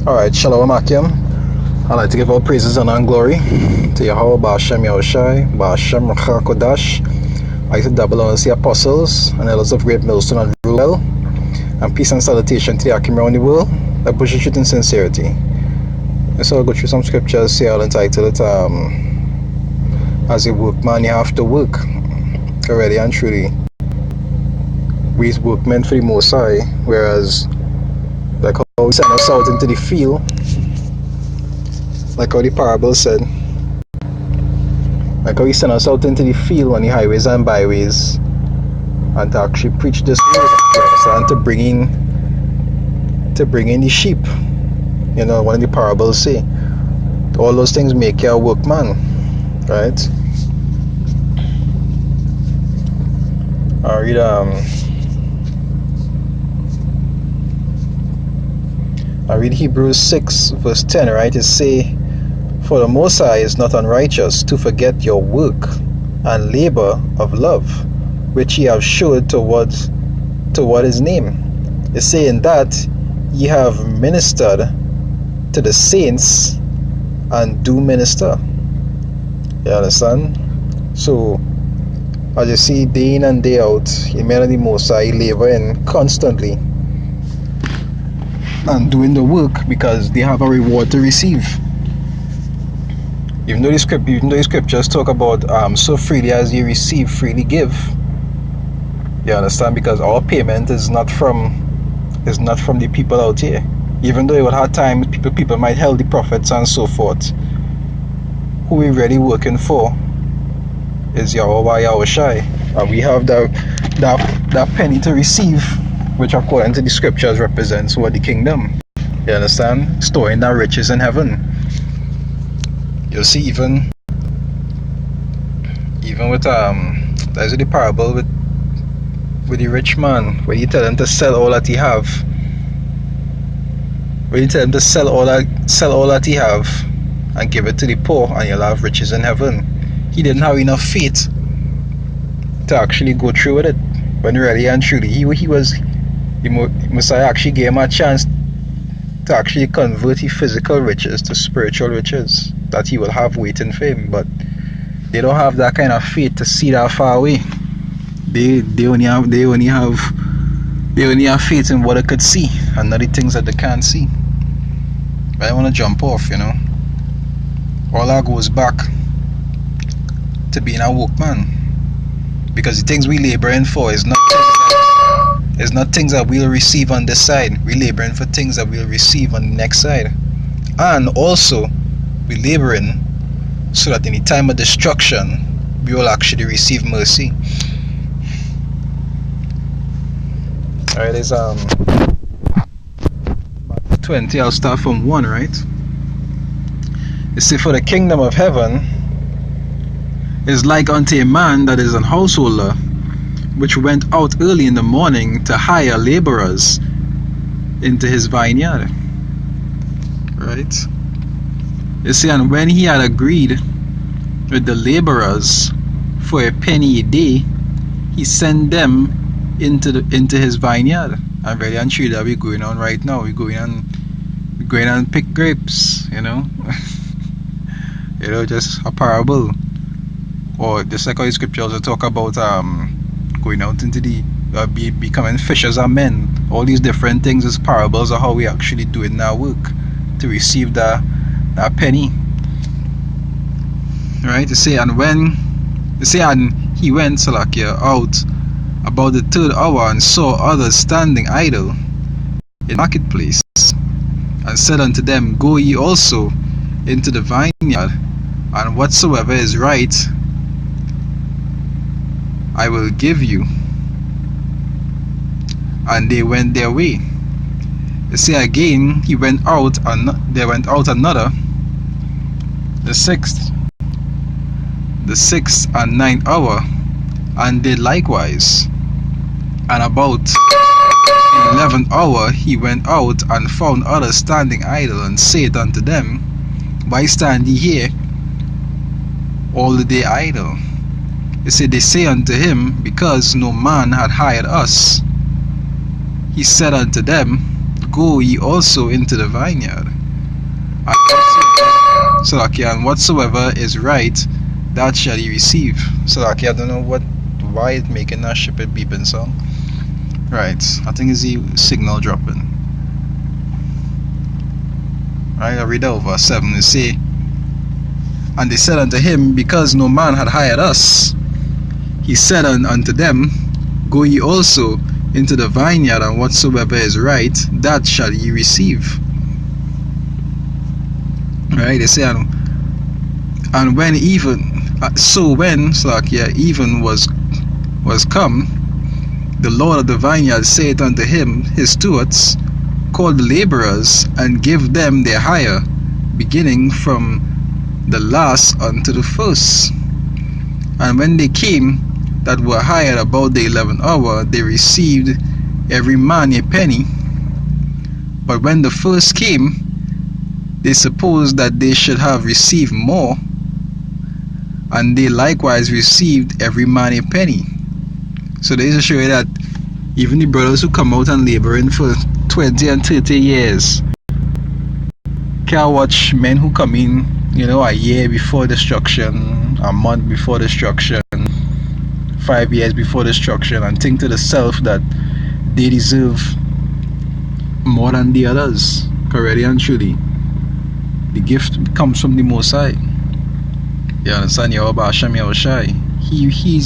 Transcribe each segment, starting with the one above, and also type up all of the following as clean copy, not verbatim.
Alright, Shalom Akim. I'd like to give all praises and glory to Yahweh Ba'ashem Yahushai, Ba'ashem Racha Kodash. I like to double honor the apostles and elders of Great Millstone and Ruel. And peace and salutation to the Akim around the world that push the truth in sincerity. So I'll go through some scriptures here. I'll entitle it, As a workman you have to work. Already and truly. We workmen for the Most High, whereas like how he sent us out into the field, like how the parable said, like how he sent us out into the field on the highways and byways and to actually preach this word and to bring in the sheep. You know, one of the parables say all those things make you a workman, right? I read Hebrews 6 verse 10, right? It say, "For the Most High is not unrighteous to forget your work and labor of love, which ye have showed toward his name. It say, in that ye have ministered to the saints and do minister." You understand? So as you see, day in and day out, the men of the Most High laboring constantly and doing the work because they have a reward to receive. Even though the scriptures talk about so freely as you receive, freely give. You understand? Because our payment is not from the people out here. Even though it would have times people might help the prophets and so forth. Who we really working for is Yahweh Yahushai, and we have that penny to receive, which according to the scriptures represents what the kingdom. You understand? Storing our riches in heaven. You see, even with there's the parable with the rich man, where you tell him to sell all that he have. Where you tell him to sell all that he have and give it to the poor, and you'll have riches in heaven. He didn't have enough faith to actually go through with it. When really and truly, the Messiah actually gave him a chance to actually convert his physical riches to spiritual riches that he will have waiting for him. But they don't have that kind of faith to see that far away. They only have faith in what they could see and not the things that they can't see. But I want to jump off, you know. All that goes back to being a workman, because the things we laboring for is not things that we'll receive on this side. We're laboring for things that we'll receive on the next side, and also we're laboring so that in the time of destruction we will actually receive mercy. Alright, there's Matthew 20. I'll start from 1, right? It says, "For the kingdom of heaven is like unto a man that is an householder, which went out early in the morning to hire laborers into his vineyard." Right? You see, and when he had agreed with the laborers for a penny a day, he sent them into his vineyard. And really and truly that we're going on right now. We're going and pick grapes, you know. You know, just a parable. Or just like how the scriptures also talk about going out into the becoming fishers of men. All these different things as parables of how we actually do it in our work to receive that penny. Right? You say, and he went Salakia out about the 3rd hour and saw others standing idle in the marketplace, and said unto them, Go ye also into the vineyard, and whatsoever is right I will give you. And they went their way. You see, again he went out, and there went out another, the 6th and 9th hour, and did likewise. And about the 11th hour he went out and found others standing idle, and said unto them, Why stand ye here all the day idle? They say unto him, Because no man had hired us. He said unto them, go ye also into the vineyard. And whatsoever is right, that shall ye receive. I don't know why it's making that stupid beeping song. Right, I think it's the signal dropping. Right, I read over 7. It say, and they said unto him, because no man had hired us, he said unto them, go ye also into the vineyard, and whatsoever is right, that shall ye receive. Right, they say, and when even even was come, the Lord of the vineyard saith unto him, his stewards, call the laborers, and give them their hire, beginning from the last unto the first. And when they came that were hired about the 11th hour, they received every man a penny. But when the first came, they supposed that they should have received more, and they likewise received every man a penny. So they show you that even the brothers who come out and laboring for 20 and 30 years can't watch men who come in, a year before destruction, a month before destruction, 5 years before destruction, and think to themselves that they deserve more than the others. Already and truly, the gift comes from the Most High. You understand? He's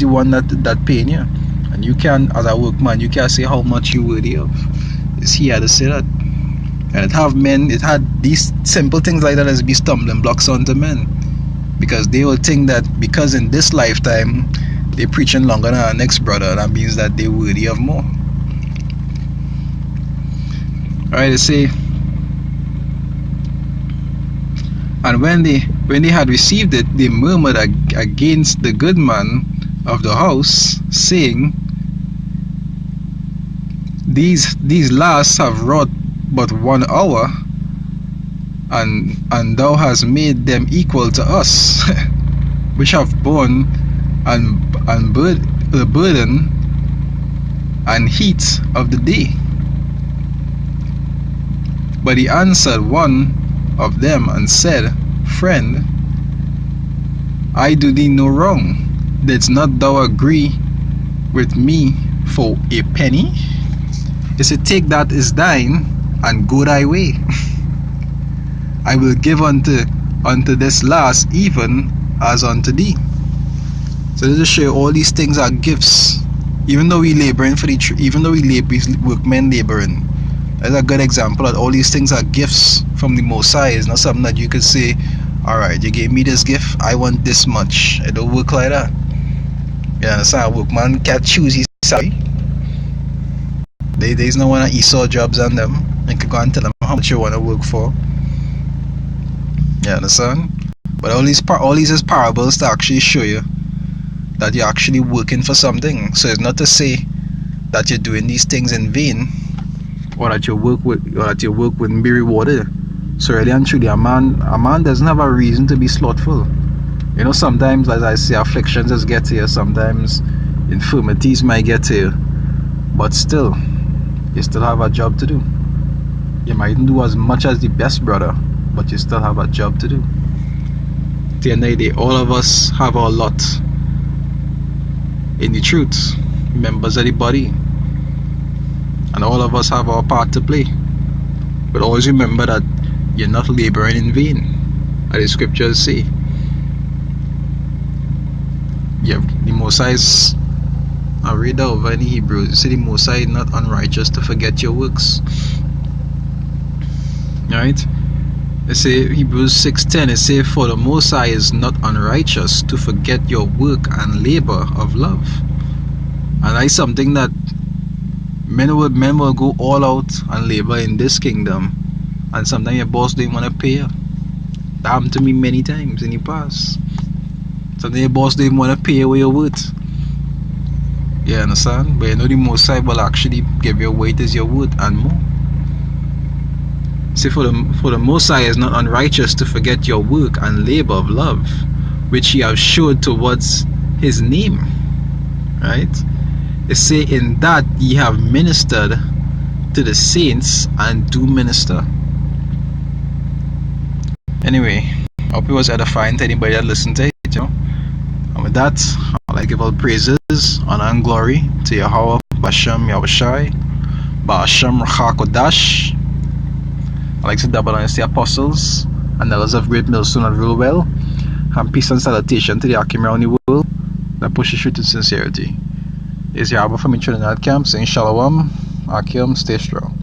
the one that paying you. And you can, as a workman, you can't say how much you're worthy of. It's he had to say that. And it had these simple things like that as be stumbling blocks onto men. Because they will think that because in this lifetime they're preaching longer than our next brother, that means that they're worthy of more. Alright, they say, and when they had received it, they murmured against the good man of the house, saying, These last have wrought but 1 hour, and thou hast made them equal to us, which have borne the burden and heat of the day. But he answered one of them and said, Friend, I do thee no wrong. Didst not thou agree with me for a penny? He said, Take that is thine, and go thy way. I will give unto this last even as unto thee. So this is show you all these things are gifts. Even though we laboring workmen laboring. That's a good example that all these things are gifts from the Most High. It's not something that you could say, alright, you gave me this gift, I want this much. It don't work like that. You understand? A workman can't choose his salary. There's no one that Esau jobs on them and can go and tell them how much you want to work for. You understand? But all these is parables to actually show you that you're actually working for something. So it's not to say that you're doing these things in vain, or that your work wouldn't be rewarded. So really and truly, a man doesn't have a reason to be slothful. Sometimes, as I say, afflictions just get to you. Sometimes infirmities might get to you, but still, you still have a job to do. You mightn't do as much as the best brother, but you still have a job to do. At the end of the day, all of us have our lot in the truth, members of the body, and all of us have our part to play. But always remember that you're not laboring in vain, as the scriptures say. The Most High is, I read over in Hebrews, it says the Most High is not unrighteous to forget your works. Alright? It say Hebrews 6:10, it say, for the Most High is not unrighteous to forget your work and labor of love. And that's something that men will go all out and labor in this kingdom, and sometimes your boss didn't want to pay you. That happened to me many times in the past. Sometimes your boss didn't want to pay you what you're worth. You understand? But the Most High will actually give your weight as your worth and more. See, for the Most High is not unrighteous to forget your work and labor of love, which ye have showed towards his name. Right? It say, in that ye have ministered to the saints and do minister. Anyway, I hope it was edifying to anybody that listened to it, And with that, I'd like to give all praises, honor and glory to Yahweh, Bashem, Yahushai, Ba'ashem, Rachakodash. I'd like to double honor the apostles and elders of Great Millstone and Rule Well, and peace and salutation to the Akim around the world that pushes you to sincerity. Is Yahweh from Trinidad Camp saying Shalom, Akim, stay strong.